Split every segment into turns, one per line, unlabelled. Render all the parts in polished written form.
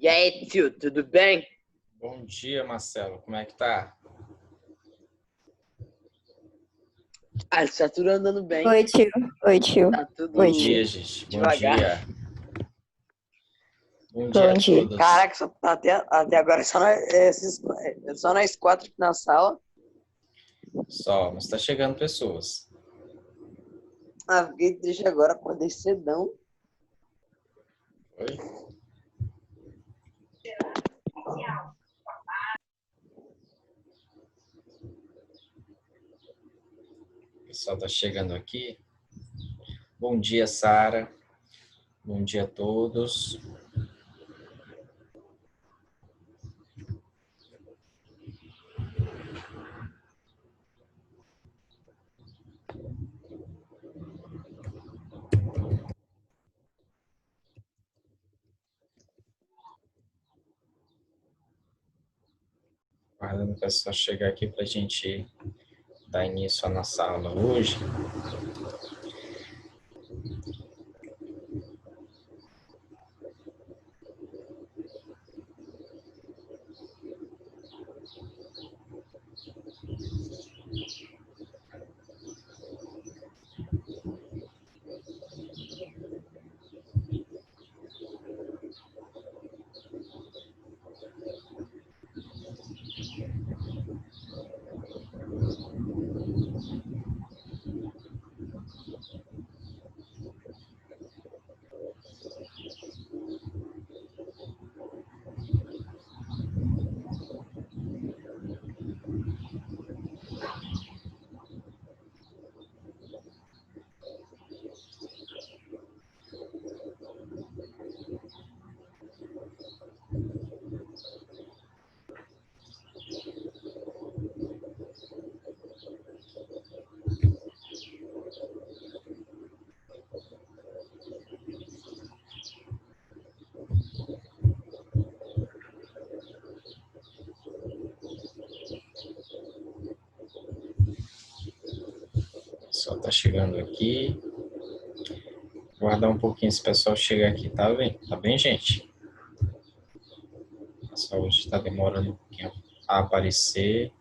E aí, tio, tudo bem?
Bom dia, Marcelo. Como é que tá?
Está tudo andando bem.
Oi, tio. Oi, tio.
Tá tudo
Bom dia, gente. Bom
devagar.
dia. Bom dia a
dia.
todos.
Caraca, até agora só nós quatro aqui na sala.
Só, mas tá chegando pessoas.
Fiquei triste agora, acordei cedão.
Oi? O pessoal tá chegando aqui. Bom dia, Sara. Bom dia a todos. Aguardando o pessoal chegar aqui para a gente dar início à nossa aula hoje. O pessoal tá chegando aqui. Guardar um pouquinho esse pessoal chegar aqui, tá bem? Tá bem, gente? O pessoal hoje está demorando um pouquinho a aparecer.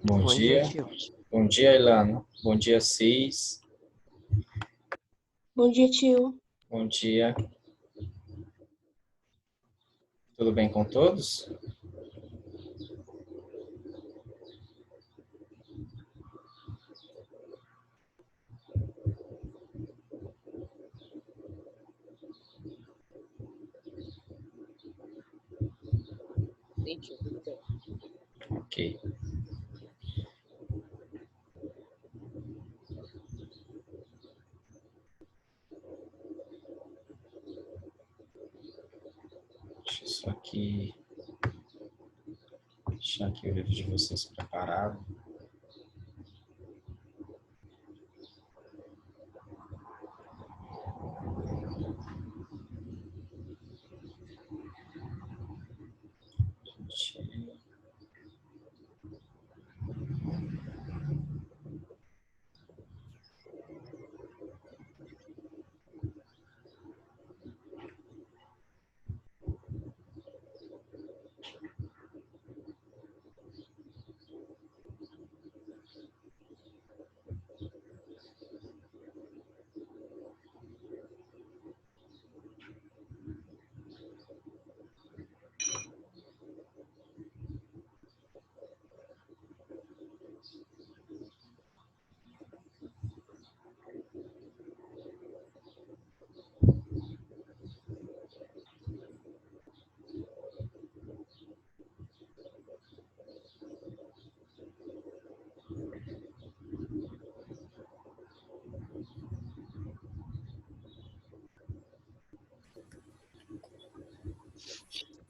Bom dia.
tio.
Bom dia, Ilana. Bom dia, Cis.
Bom dia, tio.
Bom dia. Tudo bem com todos?
Sim, tio, tudo bem.
Ok. Deixa eu só aqui deixar aqui o livro de vocês preparado.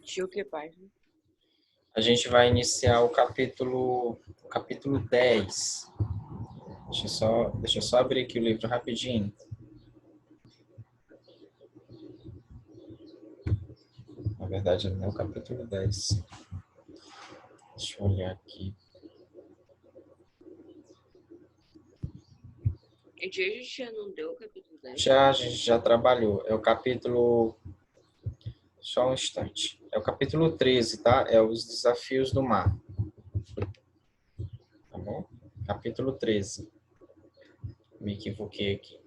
Tinha o que, página?
A gente vai iniciar o capítulo 10. Deixa eu só abrir aqui o livro rapidinho. Na verdade, não é o capítulo 10. Deixa eu olhar aqui.
A gente já não deu o capítulo 10?
A gente já trabalhou. É o capítulo... Só um instante. É o capítulo 13, tá? É os desafios do mar. Tá bom? Capítulo 13. Me equivoquei aqui.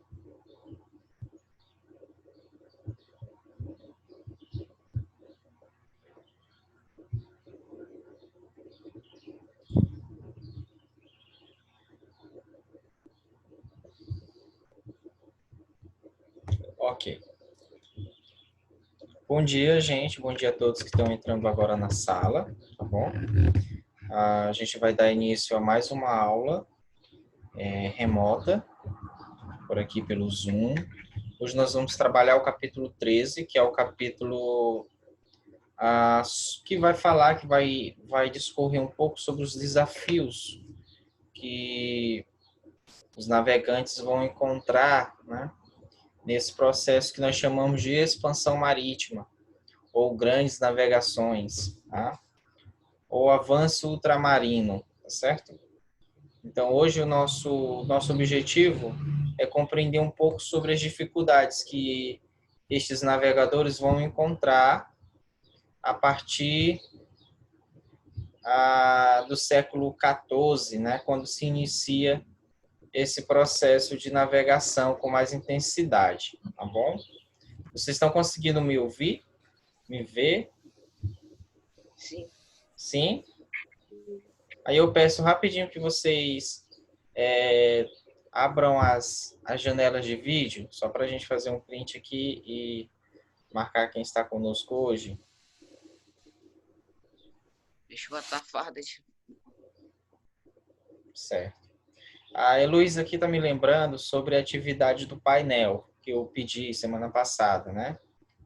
Ok. Bom dia, gente. Bom dia a todos que estão entrando agora na sala, tá bom? A gente vai dar início a mais uma aula remota, por aqui pelo Zoom. Hoje nós vamos trabalhar o capítulo 13, que é o capítulo que vai falar, que vai discorrer um pouco sobre os desafios que os navegantes vão encontrar, né, nesse processo que nós chamamos de expansão marítima, ou grandes navegações, tá? Ou avanço ultramarino, tá certo? Então, hoje o nosso objetivo é compreender um pouco sobre as dificuldades que estes navegadores vão encontrar a partir do século XIV, né, quando se inicia esse processo de navegação com mais intensidade, tá bom? Vocês estão conseguindo me ouvir? Me ver?
Sim.
Sim? Aí eu peço rapidinho que vocês abram as janelas de vídeo, só para a gente fazer um print aqui e marcar quem está conosco hoje.
Deixa eu botar a farda.
Certo. A Heloísa aqui está me lembrando sobre a atividade do painel, que eu pedi semana passada, né?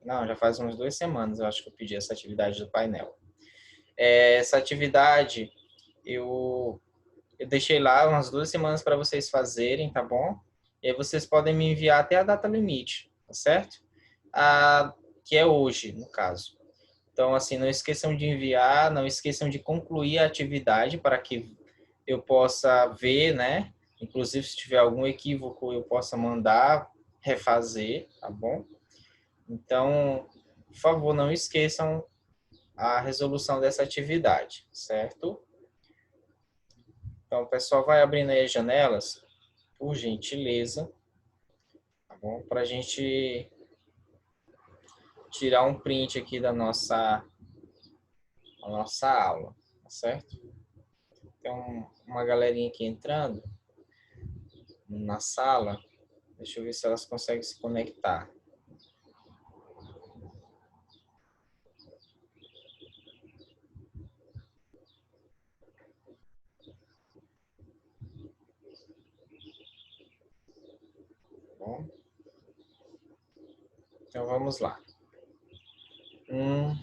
Não, já faz umas 2 semanas eu acho que eu pedi essa atividade do painel. Essa atividade eu deixei lá umas 2 semanas para vocês fazerem, tá bom? E aí vocês podem me enviar até a data limite, tá certo? Que é hoje, no caso. Então, assim, não esqueçam de enviar, não esqueçam de concluir a atividade para que eu possa ver, né? Inclusive, se tiver algum equívoco, eu possa mandar refazer, tá bom? Então, por favor, não esqueçam a resolução dessa atividade, certo? Então, o pessoal vai abrindo aí as janelas, por gentileza, tá bom? Para a gente tirar um print aqui da nossa aula, tá certo? Tem uma galerinha aqui entrando na sala. Deixa eu ver se elas conseguem se conectar. Bom, então vamos lá. 1,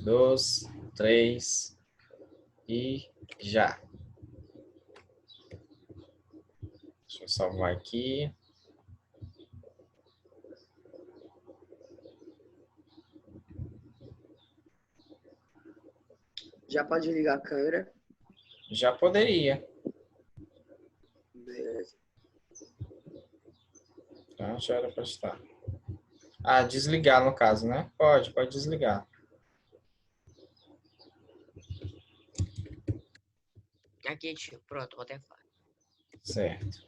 2, 3 e já. Deixa eu salvar aqui.
Já pode ligar a câmera?
Já poderia.
Beleza.
Tá, já era para estar. Desligar no caso, né? Pode desligar.
Aqui, tio. Pronto, botei a farda.
Certo.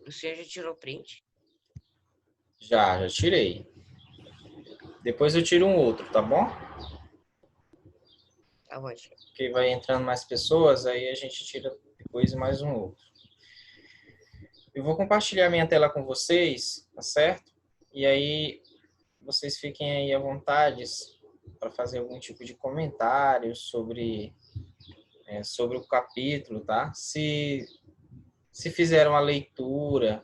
O senhor já tirou print?
Já tirei. Depois eu tiro um outro, tá bom?
Tá bom, tio.
Porque vai entrando mais pessoas, aí a gente tira depois mais um outro. Eu vou compartilhar minha tela com vocês, tá certo? E aí vocês fiquem aí à vontade para fazer algum tipo de comentário sobre o capítulo, tá? Se fizeram a leitura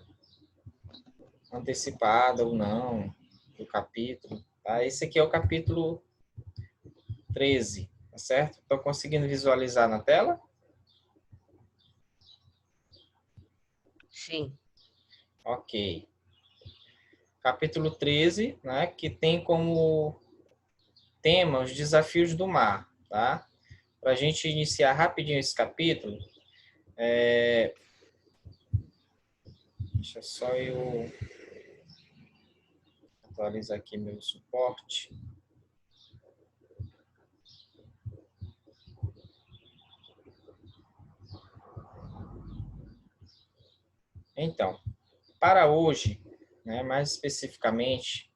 antecipada ou não do capítulo. Tá? Esse aqui é o capítulo 13, tá certo? Estão conseguindo visualizar na tela?
Sim.
Ok. Capítulo 13, né, que tem como tema os desafios do mar, tá? Para a gente iniciar rapidinho esse capítulo, deixa só eu atualizar aqui meu suporte. Então, para hoje, né, mais especificamente,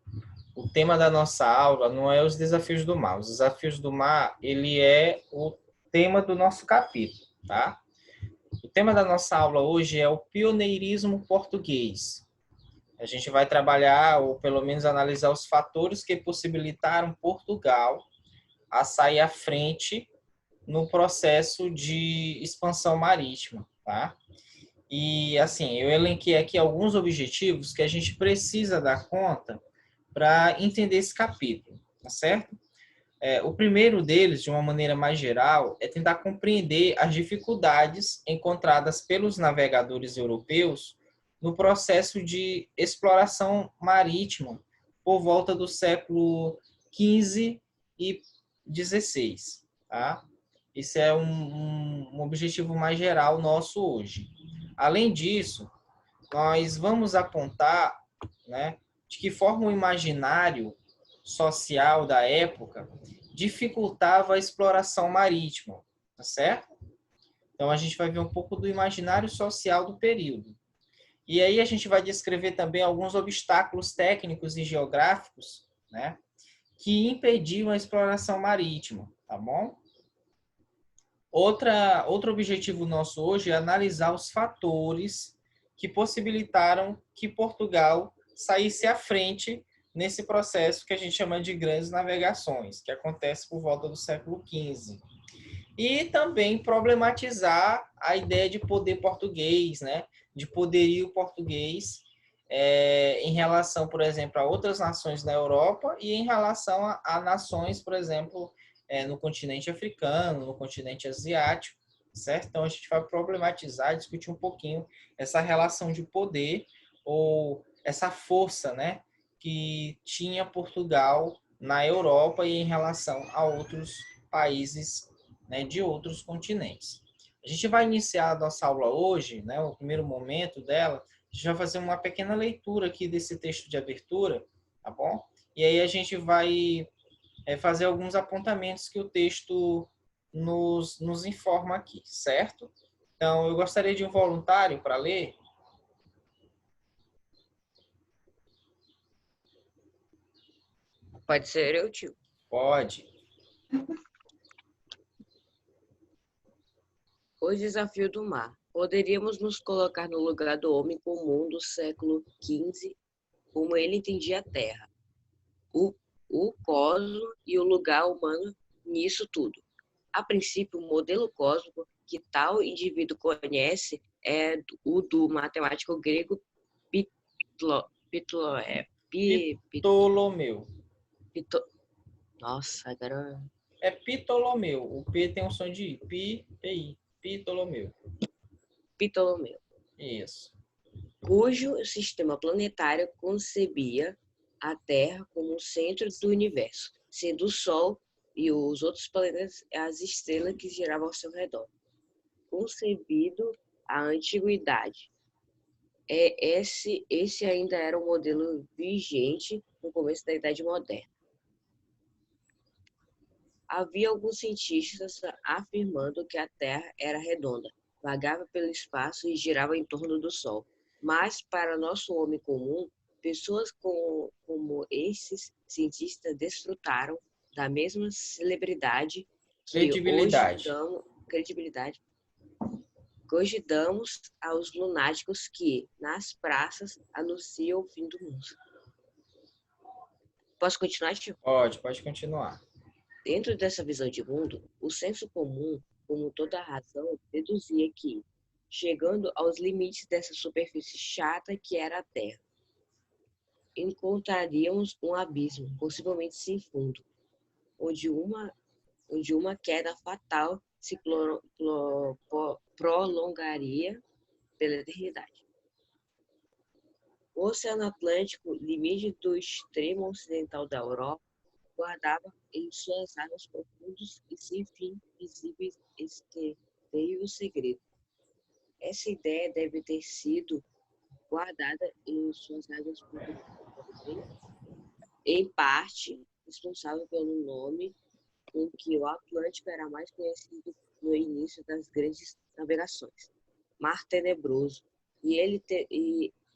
o tema da nossa aula não é os desafios do mar. Os desafios do mar, ele é o tema do nosso capítulo, tá? O tema da nossa aula hoje é o pioneirismo português. A gente vai trabalhar, ou pelo menos analisar os fatores que possibilitaram Portugal a sair à frente no processo de expansão marítima, tá? E, assim, eu elenquei aqui alguns objetivos que a gente precisa dar conta para entender esse capítulo, tá certo? O primeiro deles, de uma maneira mais geral, é tentar compreender as dificuldades encontradas pelos navegadores europeus no processo de exploração marítima por volta do século XV e XVI. Tá? Esse é um objetivo mais geral nosso hoje. Além disso, nós vamos apontar, né, de que forma o imaginário social da época dificultava a exploração marítima, tá certo? Então a gente vai ver um pouco do imaginário social do período. E aí a gente vai descrever também alguns obstáculos técnicos e geográficos, né, que impediam a exploração marítima, tá bom? Outro objetivo nosso hoje é analisar os fatores que possibilitaram que Portugal saísse à frente nesse processo que a gente chama de grandes navegações, que acontece por volta do século XV. E também problematizar a ideia de poder português, né? De poderio português em relação, por exemplo, a outras nações da Europa e em relação a nações, por exemplo, no continente africano, no continente asiático, certo? Então, a gente vai problematizar, discutir um pouquinho essa relação de poder ou essa força, né, que tinha Portugal na Europa e em relação a outros países, né, de outros continentes. A gente vai iniciar a nossa aula hoje, né, o primeiro momento dela, a gente vai fazer uma pequena leitura aqui desse texto de abertura, tá bom? E aí a gente vai fazer alguns apontamentos que o texto nos informa aqui, certo? Então, eu gostaria de um voluntário para ler.
Pode ser eu, tio.
Pode.
O desafio do mar. Poderíamos nos colocar no lugar do homem comum do século XV, como ele entendia a Terra, o cosmo e o lugar humano nisso tudo. A princípio, o modelo cósmico que tal indivíduo conhece é o do matemático grego
Ptolomeu.
Nossa, agora...
É Ptolomeu. O P tem um som de I. P-I. Ptolomeu.
Ptolomeu,
Isso.
cujo sistema planetário concebia a Terra como o centro do universo, sendo o Sol e os outros planetas as estrelas que giravam ao seu redor. Concebido a antiguidade. Esse ainda era o modelo vigente no começo da Idade Moderna. Havia alguns cientistas afirmando que a Terra era redonda, vagava pelo espaço e girava em torno do Sol. Mas, para nosso homem comum, pessoas como esses cientistas desfrutaram da mesma celebridade que
Credibilidade.
hoje damos aos lunáticos que, nas praças, anunciam o fim do mundo. Posso continuar, tio?
Pode continuar.
Dentro dessa visão de mundo, o senso comum, como toda a razão, deduzia que, chegando aos limites dessa superfície chata que era a Terra, encontraríamos um abismo, possivelmente sem fundo, onde uma queda fatal se prolongaria pela eternidade. O Oceano Atlântico, limite do extremo ocidental da Europa, guardava em suas águas profundos e sem fim visíveis este terrível segredo. Essa ideia deve ter sido guardada em suas águas profundas, em parte responsável pelo nome com que o Atlântico era mais conhecido no início das grandes navegações, Mar Tenebroso, e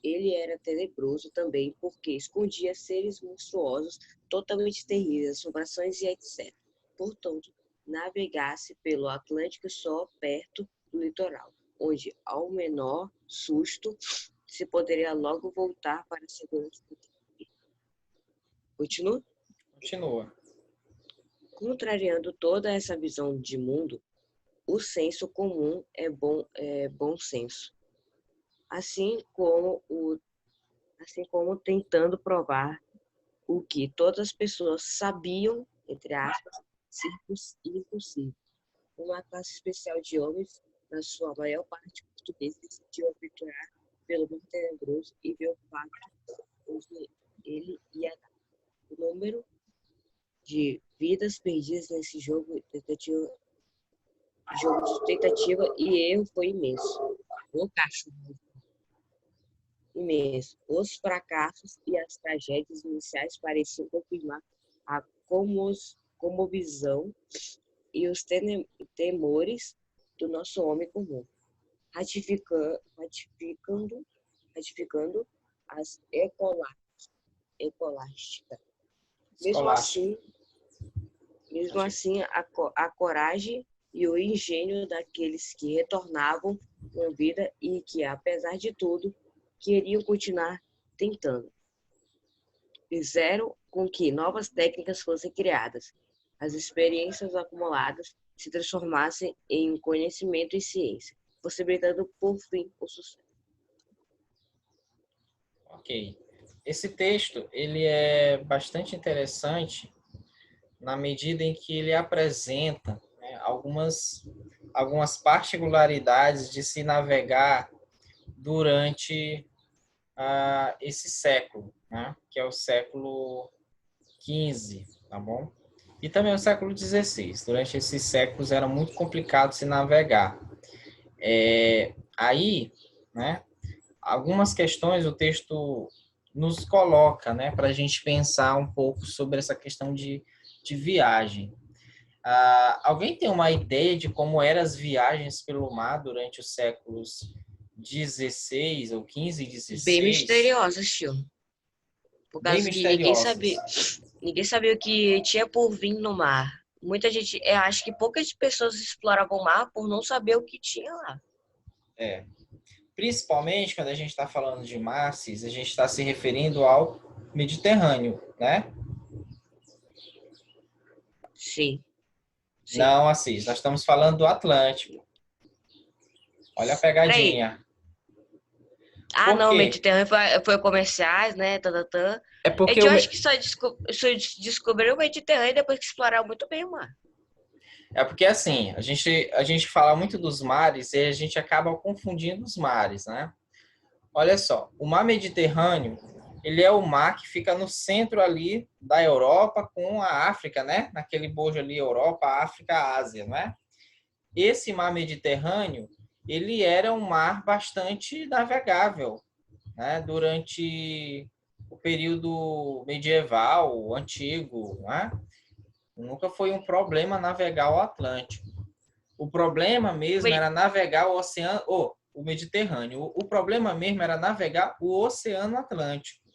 ele era tenebroso também porque escondia seres monstruosos, totalmente terríveis, assombrações e etc. Portanto, navegasse pelo Atlântico só perto do litoral, onde, ao menor susto, se poderia logo voltar para a segurança do terra. Continua?
Continua.
Contrariando toda essa visão de mundo, o senso comum é bom senso. Assim como tentando provar o que todas as pessoas sabiam, entre aspas, ser impossível. Uma classe especial de homens, na sua maior parte portuguesa, decidiu aventurar pelo mundo tenebroso e ver o fato onde ele ia dar. O número de vidas perdidas nesse jogo de tentativa e erro foi imenso. O cachorro imenso. Os fracassos e as tragédias iniciais pareciam confirmar a comovisão e os temores do nosso homem comum, ratificando as ecolásticas. Mesmo assim, a coragem e o engenho daqueles que retornavam com vida e que, apesar de tudo, queriam continuar tentando. Fizeram com que novas técnicas fossem criadas, as experiências acumuladas se transformassem em conhecimento e ciência, possibilitando, por fim, o sucesso.
Ok. Esse texto ele é bastante interessante na medida em que ele apresenta, né, algumas particularidades de se navegar durante esse século, né, que é o século XV, tá bom? E também o século XVI. Durante esses séculos era muito complicado se navegar. Aí, né, algumas questões o texto nos coloca, né, para a gente pensar um pouco sobre essa questão de viagem. Alguém tem uma ideia de como eram as viagens pelo mar durante os séculos XVI ou XV e XVI?
Bem misteriosas, tio. Por
Bem
causa que ninguém
misteriosas.
sabia o que tinha por vir no mar. Muita gente, acho que poucas pessoas exploravam o mar por não saber o que tinha lá.
Principalmente quando a gente está falando de mar, Cis, a gente está se referindo ao Mediterrâneo, né?
Sim.
Não, Assis, nós estamos falando do Atlântico. Olha a pegadinha. Por
Não, o
quê?
Mediterrâneo foi comerciais, né?
É porque
Eu acho que só descobriu o Mediterrâneo depois que exploraram muito bem o mar.
É porque assim, a gente fala muito dos mares e a gente acaba confundindo os mares, né? Olha só, o mar Mediterrâneo, ele é o mar que fica no centro ali da Europa com a África, né? Naquele bojo ali, Europa, África, Ásia, né? Esse mar Mediterrâneo, ele era um mar bastante navegável, né? Durante o período medieval, antigo, né? Nunca foi um problema navegar o Atlântico. O problema mesmo era navegar o oceano, o Mediterrâneo. O problema mesmo era navegar o Oceano Atlântico.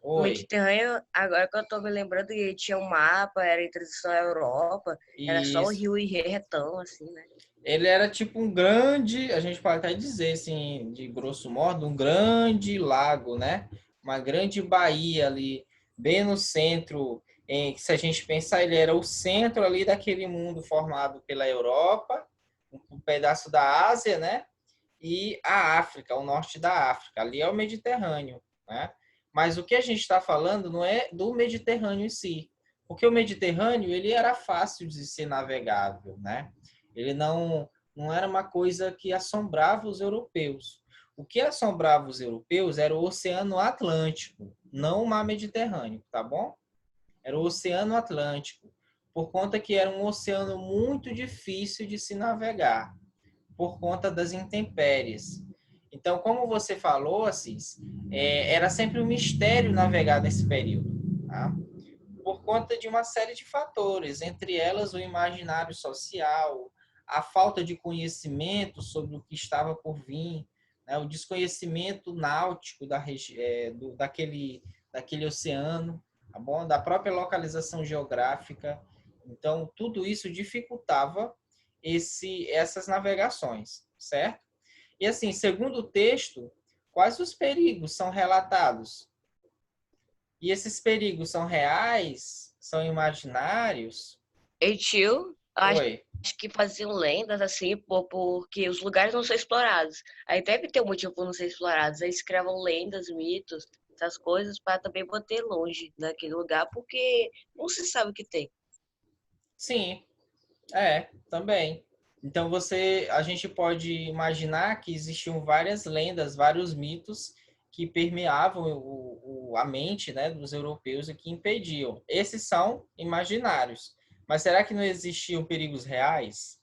O Mediterrâneo, agora que eu tô me lembrando, ele tinha um mapa, era em transição à Europa, era só o rio e retão, assim, né?
Ele era tipo um grande, a gente pode até dizer, assim, de grosso modo, um grande lago, né? Uma grande baía ali, bem no centro. Se a gente pensar, ele era o centro ali daquele mundo formado pela Europa, um pedaço da Ásia, né? E a África, o norte da África. Ali é o Mediterrâneo. né? Mas o que a gente está falando não é do Mediterrâneo em si, porque o Mediterrâneo ele era fácil de ser navegável, né? Ele não era uma coisa que assombrava os europeus. O que assombrava os europeus era o Oceano Atlântico, não o Mar Mediterrâneo, tá bom? Era o Oceano Atlântico, por conta que era um oceano muito difícil de se navegar, por conta das intempéries. Então, como você falou, Assis, era sempre um mistério navegar nesse período, tá? Por conta de uma série de fatores, entre elas o imaginário social, a falta de conhecimento sobre o que estava por vir, né? O desconhecimento náutico daquele oceano, tá bom? Da própria localização geográfica. Então, tudo isso dificultava essas navegações, certo? E assim, segundo o texto, quais os perigos são relatados? E esses perigos são reais? São imaginários?
E tio,
Oi.
acho que faziam lendas assim, porque os lugares não são explorados. Aí deve ter um motivo por não ser explorados. Aí escrevam lendas, mitos, essas coisas para também manter longe daquele lugar, porque não se sabe o que tem.
Sim, também. Então a gente pode imaginar que existiam várias lendas, vários mitos que permeavam a mente, né, dos europeus e que impediam. Esses são imaginários. Mas será que não existiam perigos reais?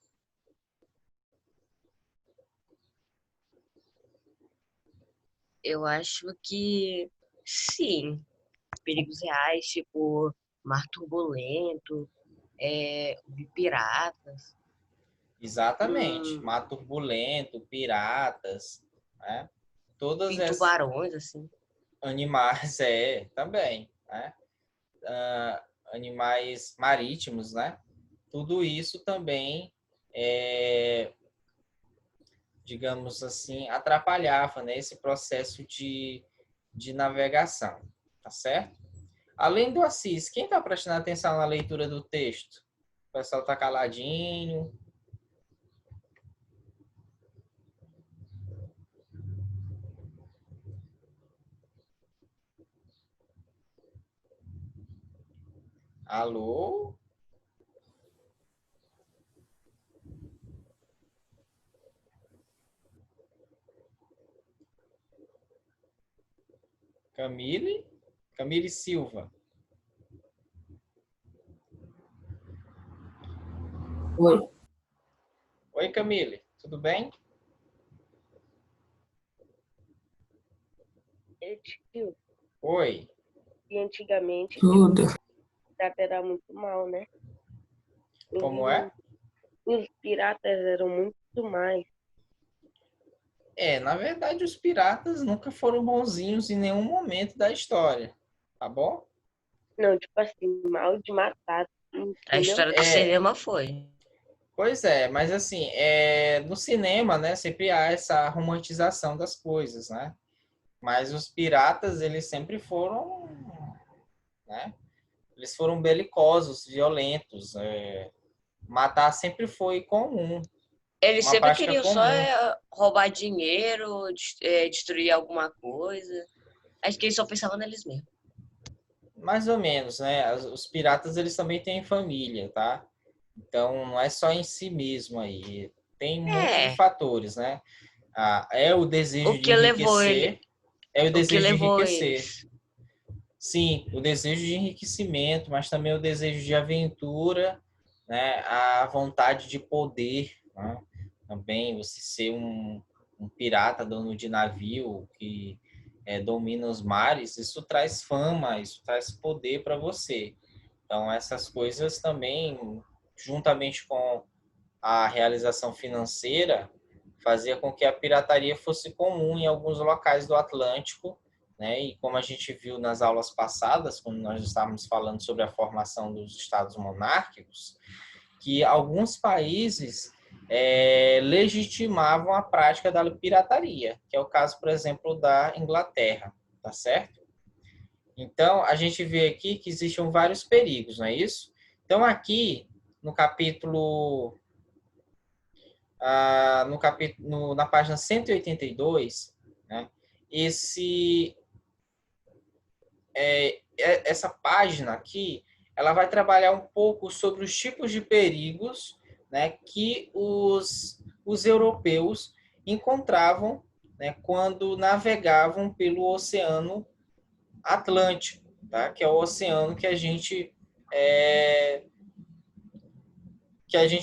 Eu acho que sim, perigos reais, tipo mar turbulento, piratas.
Exatamente. Mar turbulento, piratas, né? Todas
Tem
essas
tubarões, assim.
animais, também, né? Animais marítimos, né? Tudo isso também, digamos assim, atrapalhava, né, esse processo de navegação, tá certo? Além do Assis, quem está prestando atenção na leitura do texto? O pessoal está caladinho. Alô? Camille? Camille Silva.
Oi.
Oi, Camille. Tudo bem?
Tio,
Oi.
e antigamente
Tudo.
pirata era muito mal, né?
Como é?
Os piratas eram muito mais.
Na verdade, os piratas nunca foram bonzinhos em nenhum momento da história, tá bom?
Não, tipo assim, mal de matar. A história do
É,
cinema foi.
Pois é, mas assim, no cinema, né, sempre há essa romantização das coisas, né? Mas os piratas, eles sempre foram, né? Eles foram belicosos, violentos. Matar sempre foi comum,
Eles
uma
sempre
prática
queriam só
comum.
roubar dinheiro, destruir alguma coisa. Acho que eles só pensavam neles mesmos.
Mais ou menos, né? Os piratas, eles também têm família, tá? Então, não é só em si mesmo aí. Tem um monte de
É,
fatores, né? É o desejo
o
de
que levou ele,
enriquecer, é o
o que
desejo de
levou
enriquecer.
eles.
Sim, o desejo de enriquecimento, mas também o desejo de aventura, né? A vontade de poder, né? Também você ser um pirata, dono de navio que domina os mares, isso traz fama, isso traz poder para você. Então, essas coisas também, juntamente com a realização financeira, fazia com que a pirataria fosse comum em alguns locais do Atlântico, né? E como a gente viu nas aulas passadas, quando nós estávamos falando sobre a formação dos estados monárquicos, que alguns países legitimavam a prática da pirataria, que é o caso, por exemplo, da Inglaterra, tá certo? Então, a gente vê aqui que existem vários perigos, não é isso? Então, aqui, no capítulo na página 182, né, esse essa página aqui, ela vai trabalhar um pouco sobre os tipos de perigos, né, que os europeus encontravam, né, quando navegavam pelo Oceano Atlântico, tá? Que é o oceano que a gente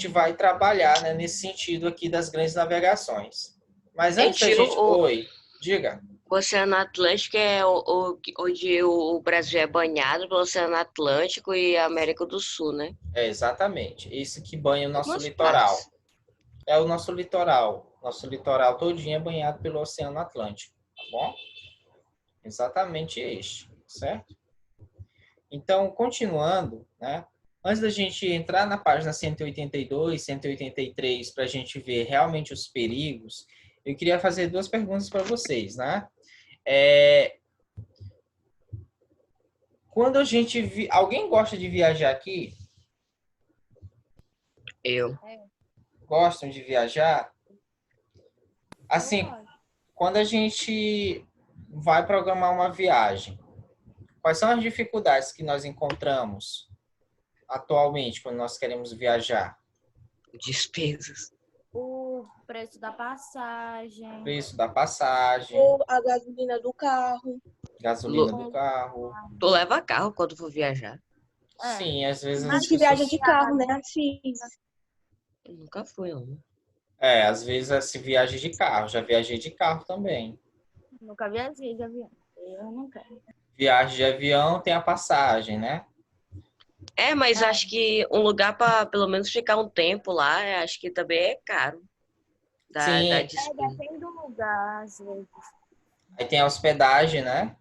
vai trabalhar, né, nesse sentido aqui das grandes navegações. Mas antes da
Gente,
gente... Oi, diga.
O Oceano Atlântico é onde o Brasil é banhado pelo Oceano Atlântico e a América do Sul, né?
Exatamente. Esse que banha o nosso
Algumas
litoral.
partes.
É o nosso litoral. Nosso litoral todinho é banhado pelo Oceano Atlântico, tá bom? Exatamente este, certo? Então, continuando, né? Antes da gente entrar na página 182, 183, para a gente ver realmente os perigos, eu queria fazer duas perguntas para vocês, né? Quando a gente... Alguém gosta de viajar aqui?
Eu.
Gostam de viajar? Assim, quando a gente vai programar uma viagem, quais são as dificuldades que nós encontramos atualmente quando nós queremos viajar?
Despesas.
O preço da passagem.
Preço da passagem,
Ou a gasolina do carro.
gasolina do carro.
Tu leva carro quando for viajar?
É.
Sim, às vezes
A
as
gente viaja
pessoas...
de carro, né? Assim.
Eu nunca fui, não.
Às vezes se viaja de carro. Já viajei de carro também.
Nunca viajei de avião. Eu não quero.
Viagem de avião tem a passagem, né?
Mas acho que um lugar para pelo menos ficar um tempo lá, acho que também é caro. Da
Sim.
despesa.
Depende do lugar, às vezes.
Aí tem a hospedagem, né?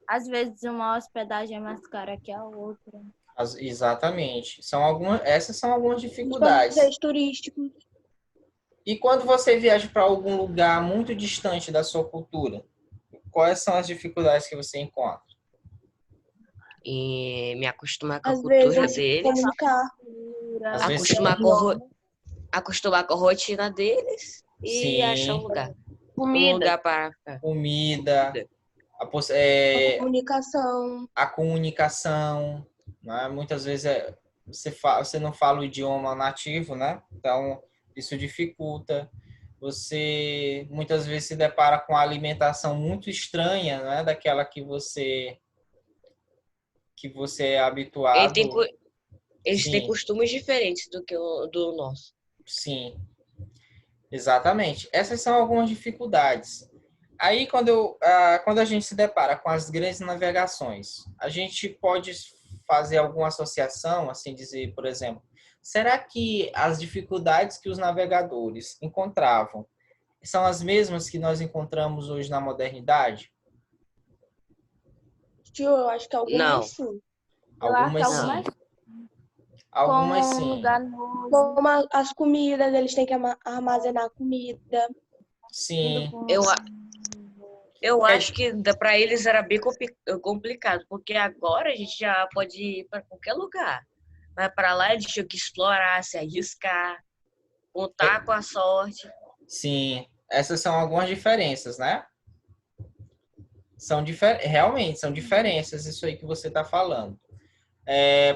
Às vezes uma hospedagem é mais cara que a outra.
Exatamente. Essas são algumas
Os
dificuldades.
passeios turísticos.
E quando você viaja para algum lugar muito distante da sua cultura, quais são as dificuldades que você encontra?
E me acostumar com a
Às
cultura
vezes,
deles.
comunicar.
Às vezes
Acostumar com a rotina deles e
Sim.
achar um lugar. Um
Comida.
lugar para ficar.
comida,
Comunicação.
a comunicação, né? Muitas vezes você não fala o idioma nativo, né? Então, isso dificulta. Você muitas vezes se depara com a alimentação muito estranha, né? Daquela que você é habituado.
Eles têm
Sim.
costumes diferentes do nosso.
Sim, exatamente. Essas são algumas dificuldades. Aí, quando a gente se depara com as grandes navegações, a gente pode fazer alguma associação, assim dizer, por exemplo, será que as dificuldades que os navegadores encontravam são as mesmas que nós encontramos hoje na modernidade?
Eu acho que algumas
Não.
sim.
Algumas
acho que
sim.
algumas
Algumas
como
sim.
um lugar novo.
Como as comidas, eles têm que armazenar comida.
Sim.
Eu acho que para eles era bem complicado, porque agora a gente já pode ir para qualquer lugar. Mas para lá eles tinham que explorar, se arriscar, contar com a sorte.
Sim. Essas são algumas diferenças, né? Realmente, são diferenças isso aí que você está falando.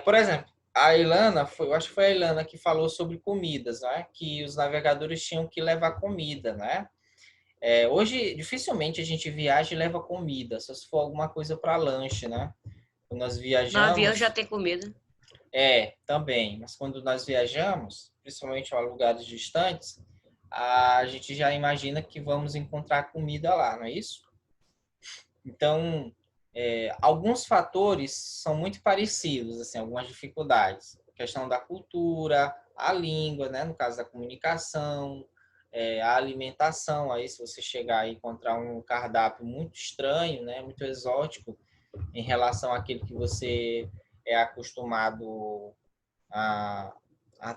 Por exemplo, a Ilana, eu acho que foi a Ilana que falou sobre comidas, né? Que os navegadores tinham que levar comida, né? Hoje, dificilmente a gente viaja e leva comida, só se for alguma coisa para lanche, né? Quando nós viajamos...
No avião já tem comida.
Também. Mas quando nós viajamos, principalmente a lugares distantes, a gente já imagina que vamos encontrar comida lá, não é isso? Então, alguns fatores são muito parecidos, assim, algumas dificuldades. A questão da cultura, a língua, né? No caso da comunicação, a alimentação. Aí, se você chegar e encontrar um cardápio muito estranho, né? Muito exótico, em relação àquele que você é acostumado a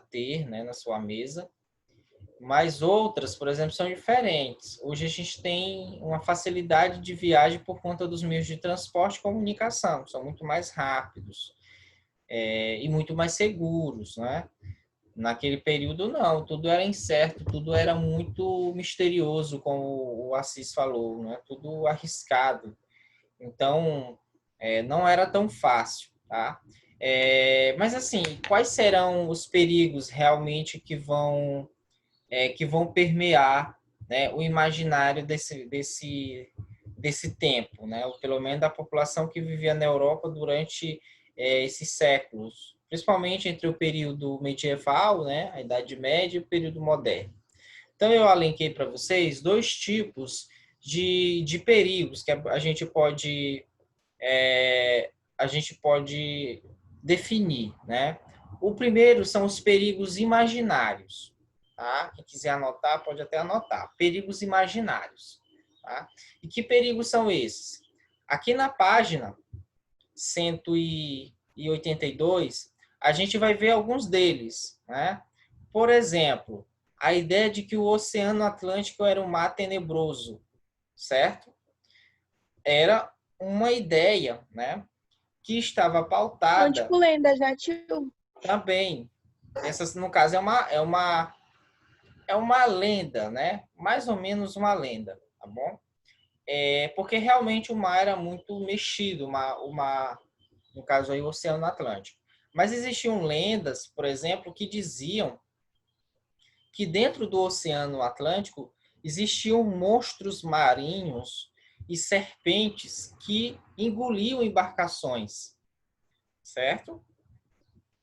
ter, né? Na sua mesa. Mas outras, por exemplo, são diferentes. Hoje a gente tem uma facilidade de viagem por conta dos meios de transporte e comunicação, são muito mais rápidos e muito mais seguros, né? Naquele período, não, tudo era incerto, tudo era muito misterioso, como o Assis falou, né? Tudo arriscado. Então, Não era tão fácil, tá? Mas assim, quais serão os perigos realmente que vão permear, né, o imaginário desse tempo, né? Ou pelo menos da população que vivia na Europa durante esses séculos, principalmente entre o período medieval, né, a Idade Média, e o período moderno. Então, eu alenquei para vocês dois tipos de perigos que a gente pode definir, né? O primeiro são os perigos imaginários, tá? Quem quiser anotar, pode até anotar. Perigos imaginários, tá? E que perigos são esses? Aqui na página 182, a gente vai ver alguns deles, né? Por exemplo, a ideia de que o Oceano Atlântico era um mar tenebroso, certo? Era uma ideia, né, que estava
São
pautada
tipo lendas, né, tio?
também. Essas, no caso, é uma lenda, né? Mais ou menos uma lenda, tá bom? Porque realmente o mar era muito mexido, no caso aí, o Oceano Atlântico. Mas existiam lendas, por exemplo, que diziam que dentro do Oceano Atlântico existiam monstros marinhos e serpentes que engoliam embarcações, certo?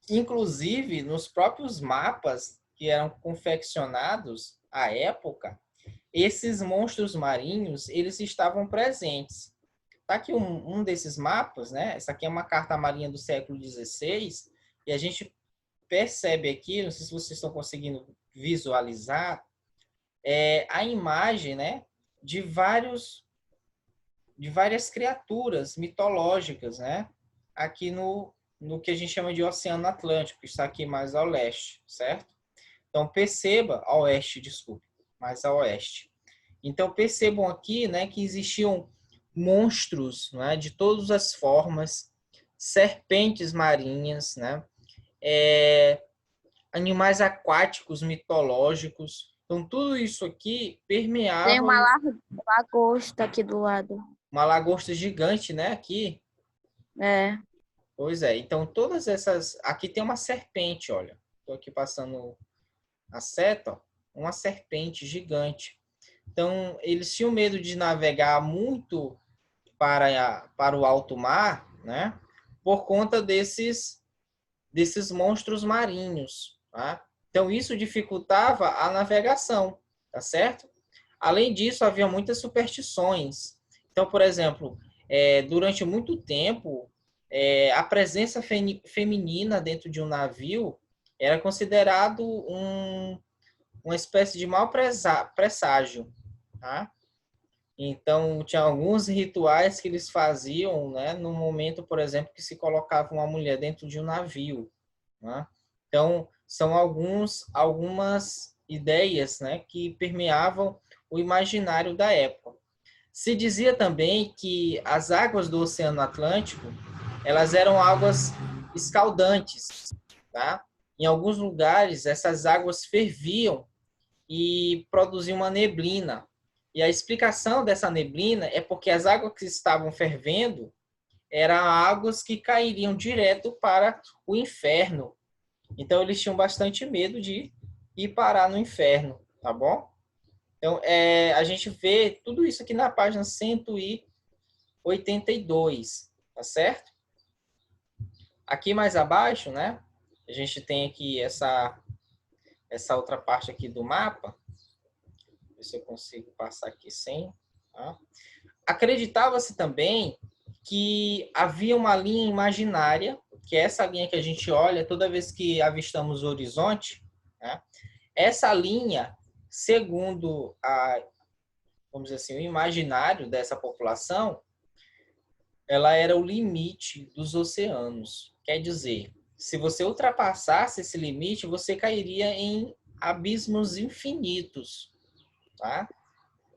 Inclusive, nos próprios mapas que eram confeccionados à época, esses monstros marinhos, eles estavam presentes. Tá aqui um desses mapas, né? Essa aqui é uma carta marinha do século XVI, e a gente percebe aqui, não sei se vocês estão conseguindo visualizar, a imagem, né, de várias criaturas mitológicas, né, aqui no que a gente chama de Oceano Atlântico, que está aqui mais ao leste, certo? Então, perceba, ao oeste, desculpe, mais ao oeste. Então, percebam aqui, né, que existiam monstros, né, de todas as formas, serpentes marinhas, né, animais aquáticos mitológicos. Então, tudo isso aqui
Tem
permeava
uma lagosta aqui do lado.
uma lagosta gigante, né, aqui.
É.
Pois é. Então, todas essas... Aqui tem uma serpente, olha. Estou aqui passando a seta, ó, uma serpente gigante. Então, eles tinham medo de navegar muito para o alto mar, né, por conta desses monstros marinhos, tá? Então, isso dificultava a navegação, tá certo? Além disso, havia muitas superstições. Então, por exemplo, durante muito tempo, a presença feminina dentro de um navio era considerado uma espécie de mau presságio, tá? Então, tinha alguns rituais que eles faziam, né, no momento, por exemplo, que se colocava uma mulher dentro de um navio, né? Então, são algumas ideias, né, que permeavam o imaginário da época. Se dizia também que as águas do Oceano Atlântico, elas eram águas escaldantes, tá? Em alguns lugares, essas águas ferviam e produziam uma neblina. E a explicação dessa neblina é porque as águas que estavam fervendo eram águas que cairiam direto para o inferno. Então, eles tinham bastante medo de ir parar no inferno, tá bom? Então, a gente vê tudo isso aqui na página 182, tá certo? Aqui mais abaixo, né? A gente tem aqui essa outra parte aqui do mapa. Ver se eu consigo passar aqui sem. Tá? Acreditava-se também que havia uma linha imaginária, que é essa linha que a gente olha toda vez que avistamos o horizonte, né? Essa linha, segundo vamos dizer assim, o imaginário dessa população, ela era o limite dos oceanos. Quer dizer, se você ultrapassasse esse limite, você cairia em abismos infinitos, tá?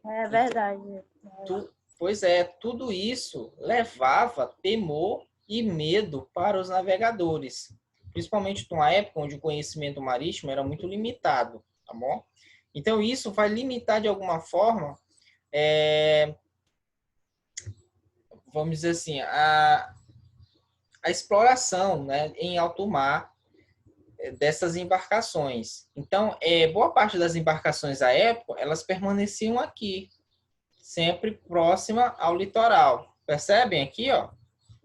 É verdade.
Pois é, tudo isso levava temor e medo para os navegadores, principalmente numa época onde o conhecimento marítimo era muito limitado, tá bom? Então, isso vai limitar de alguma forma, vamos dizer assim, a exploração, né, em alto mar dessas embarcações. Então, boa parte das embarcações à época, elas permaneciam aqui, sempre próxima ao litoral. Percebem aqui, ó?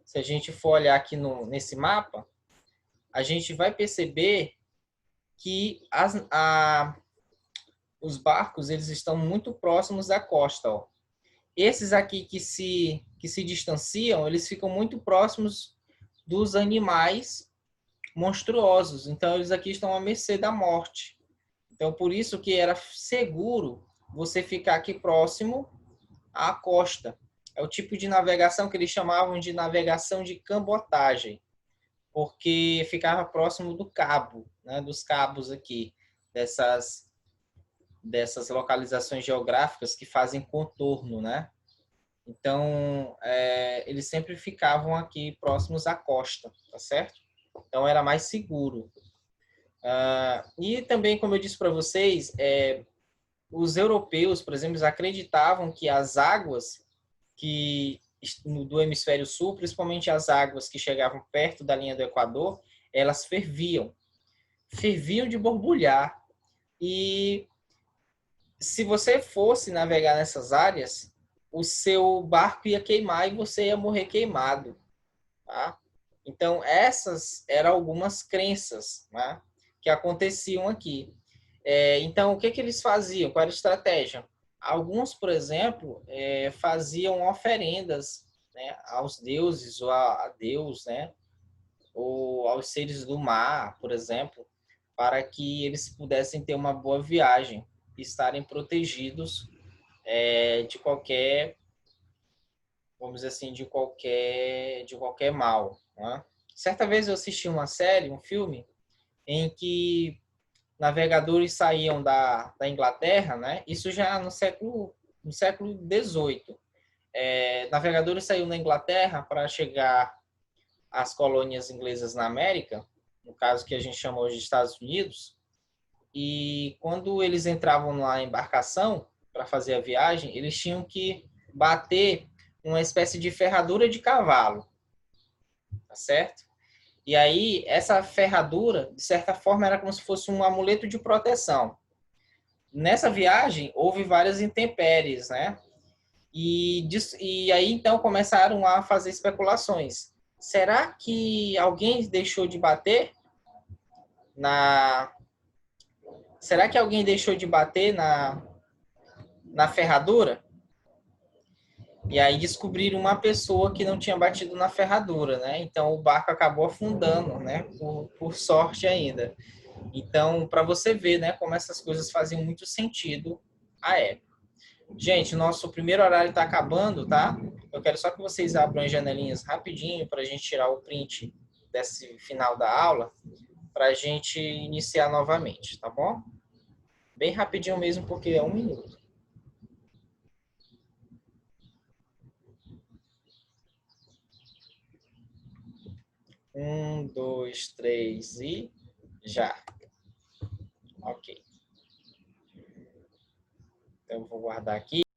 Se a gente for olhar aqui nesse mapa, a gente vai perceber que os barcos eles estão muito próximos da costa. Ó. Esses aqui que se distanciam, eles ficam muito próximos dos animais monstruosos. Então, eles aqui estão à mercê da morte. Então, por isso que era seguro você ficar aqui próximo à costa. É o tipo de navegação que eles chamavam de navegação de cambotagem, porque ficava próximo do cabo, né, dos cabos aqui, dessas localizações geográficas que fazem contorno, né? Então, eles sempre ficavam aqui próximos à costa, tá certo? Então, era mais seguro. E também, como eu disse para vocês, os europeus, por exemplo, acreditavam que as águas do hemisfério sul, principalmente as águas que chegavam perto da linha do Equador, elas ferviam de borbulhar. E se você fosse navegar nessas áreas, o seu barco ia queimar e você ia morrer queimado. Tá? Então, essas eram algumas crenças, né, que aconteciam aqui. Então, o que eles faziam? Qual era a estratégia? Alguns, por exemplo, faziam oferendas, né, aos deuses ou a Deus, né, ou aos seres do mar, por exemplo, para que eles pudessem ter uma boa viagem e estarem protegidos de qualquer, vamos dizer assim, de qualquer mal. Né? Certa vez eu assisti uma série, um filme, em que navegadores saíam da Inglaterra, né? Isso já no século XVIII. Navegadores saíam da Inglaterra para chegar às colônias inglesas na América, no caso que a gente chama hoje de Estados Unidos, e quando eles entravam na embarcação para fazer a viagem, eles tinham que bater uma espécie de ferradura de cavalo, tá certo? E aí, essa ferradura, de certa forma, era como se fosse um amuleto de proteção. Nessa viagem, houve várias intempéries, né? E aí, então, começaram a fazer especulações. Será que alguém deixou de bater na... Será que alguém deixou de bater na ferradura? E aí descobriram uma pessoa que não tinha batido na ferradura, né? Então, o barco acabou afundando, né? Por sorte ainda. Então, para você ver, né, como essas coisas faziam muito sentido à época. Gente, nosso primeiro horário está acabando, tá? Eu quero só que vocês abram as janelinhas rapidinho para a gente tirar o print desse final da aula, para a gente iniciar novamente, tá bom? Bem rapidinho mesmo, porque é 1 minuto. 1, 2, 3 e já. Ok. Então, eu vou guardar aqui.